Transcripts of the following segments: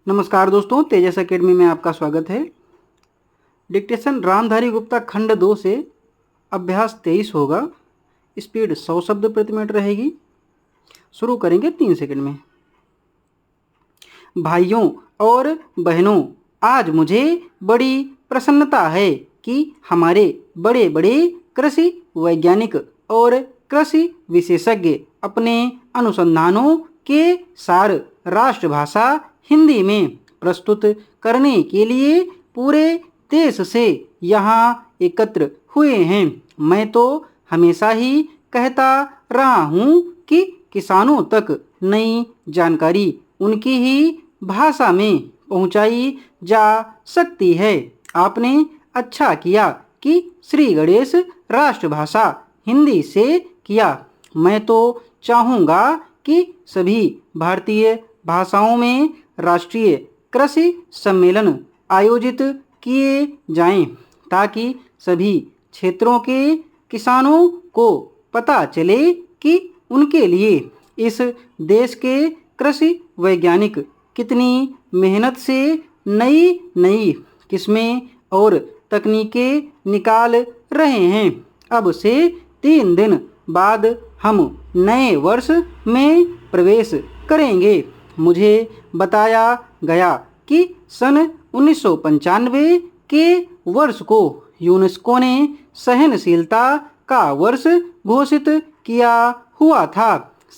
नमस्कार दोस्तों, तेजस एकेडमी में आपका स्वागत है। डिक्टेशन रामधारी गुप्ता खंड 2 से अभ्यास 23 होगा। स्पीड 100 शब्द प्रति मिनट रहेगी। शुरू करेंगे 3 सेकंड में। भाइयों और बहनों, आज मुझे बड़ी प्रसन्नता है कि हमारे बड़े बड़े कृषि वैज्ञानिक और कृषि विशेषज्ञ अपने अनुसंधानों के सार राष्ट्रभाषा हिंदी में प्रस्तुत करने के लिए पूरे देश से यहाँ एकत्र हुए हैं। मैं तो हमेशा ही कहता रहा हूँ कि किसानों तक नई जानकारी उनकी ही भाषा में पहुँचाई जा सकती है। आपने अच्छा किया कि श्री गणेश राष्ट्रभाषा हिंदी से किया। मैं तो चाहूँगा कि सभी भारतीय भाषाओं में राष्ट्रीय कृषि सम्मेलन आयोजित किए जाएं, ताकि सभी क्षेत्रों के किसानों को पता चले कि उनके लिए इस देश के कृषि वैज्ञानिक कितनी मेहनत से नई नई किस्में और तकनीकें निकाल रहे हैं। अब से 3 दिन बाद हम नए वर्ष में प्रवेश करेंगे। मुझे बताया गया कि सन 1995 के वर्ष को यूनेस्को ने सहनशीलता का वर्ष घोषित किया हुआ था।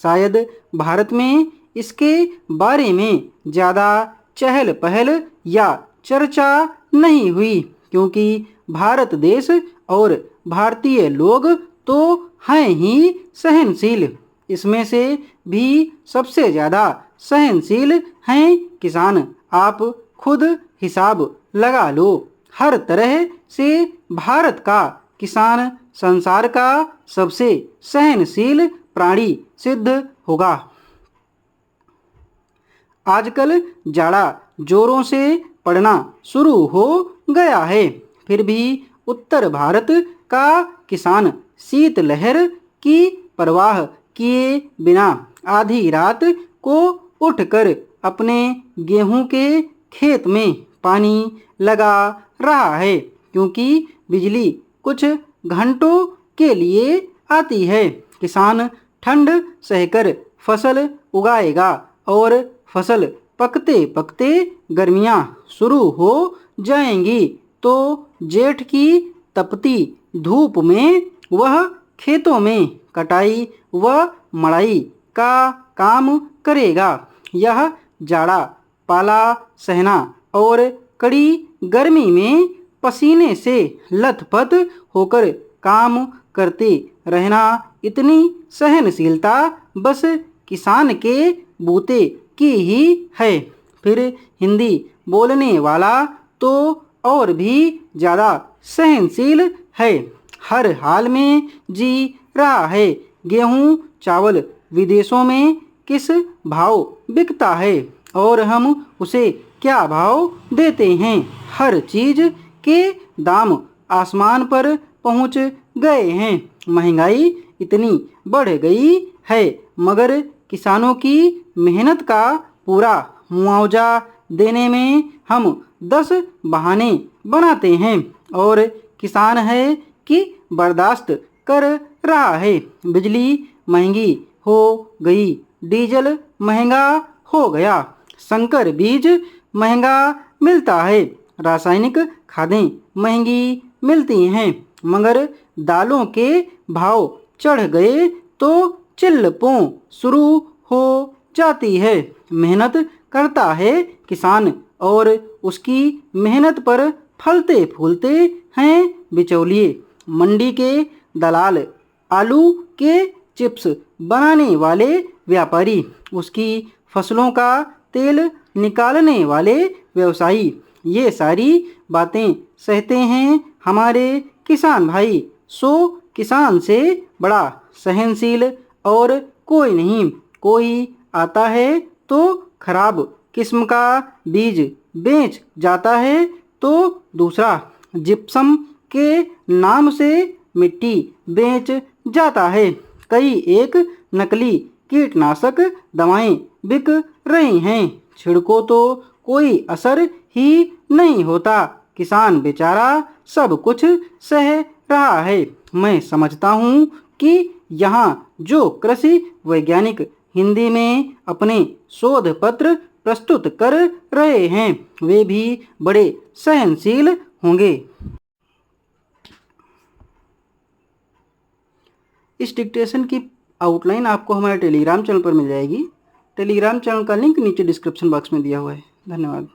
शायद भारत में इसके बारे में ज़्यादा चहल पहल या चर्चा नहीं हुई, क्योंकि भारत देश और भारतीय लोग तो हैं ही सहनशील। इसमें से भी सबसे ज़्यादा सहनशील हैं किसान। आप खुद हिसाब लगा लो, हर तरह से भारत का किसान संसार का सबसे सहनशील प्राणी सिद्ध होगा। आजकल जाड़ा जोरों से पड़ना शुरू हो गया है, फिर भी उत्तर भारत का किसान शीतलहर की परवाह किए बिना आधी रात को उठकर अपने गेहूं के खेत में पानी लगा रहा है, क्योंकि बिजली कुछ घंटों के लिए आती है। किसान ठंड सहकर फसल उगाएगा और फसल पकते पकते गर्मियाँ शुरू हो जाएंगी, तो जेठ की तपती धूप में वह खेतों में कटाई व मड़ाई का काम करेगा। यह जाड़ा पाला सहना और कड़ी गर्मी में पसीने से लथपथ होकर काम करते रहना, इतनी सहनशीलता बस किसान के बूते की ही है। फिर हिंदी बोलने वाला तो और भी ज़्यादा सहनशील है, हर हाल में जी रहा है। गेहूँ चावल विदेशों में किस भाव बिकता है और हम उसे क्या भाव देते हैं। हर चीज़ के दाम आसमान पर पहुंच गए हैं। महंगाई इतनी बढ़ गई है, मगर किसानों की मेहनत का पूरा मुआवजा देने में हम 10 बहाने बनाते हैं, और किसान है कि बर्दाश्त कर रहा है। बिजली महंगी हो गई, डीजल महंगा हो गया, संकर बीज महंगा मिलता है, रासायनिक खादें महंगी मिलती हैं, मगर दालों के भाव चढ़ गए तो चिल्लपों शुरू हो जाती है। मेहनत करता है किसान और उसकी मेहनत पर फलते फूलते हैं बिचौलिए, मंडी के दलाल, आलू के चिप्स बनाने वाले व्यापारी, उसकी फसलों का तेल निकालने वाले व्यवसायी। ये सारी बातें सहते हैं हमारे किसान भाई। सो किसान से बड़ा सहनशील और कोई नहीं। कोई आता है तो खराब किस्म का बीज बेच जाता है, तो दूसरा जिप्सम के नाम से मिट्टी बेच जाता है। कई एक नकली कीटनाशक दवाएं बिक रही हैं, छिड़को तो कोई असर ही नहीं होता। किसान बेचारा सब कुछ सह रहा है। मैं समझता हूँ कि यहाँ जो कृषि वैज्ञानिक हिंदी में अपने शोध पत्र प्रस्तुत कर रहे हैं वे भी बड़े सहनशील होंगे। इस डिक्टेशन की आउटलाइन आपको हमारे टेलीग्राम चैनल पर मिल जाएगी। टेलीग्राम चैनल का लिंक नीचे डिस्क्रिप्शन बॉक्स में दिया हुआ है। धन्यवाद।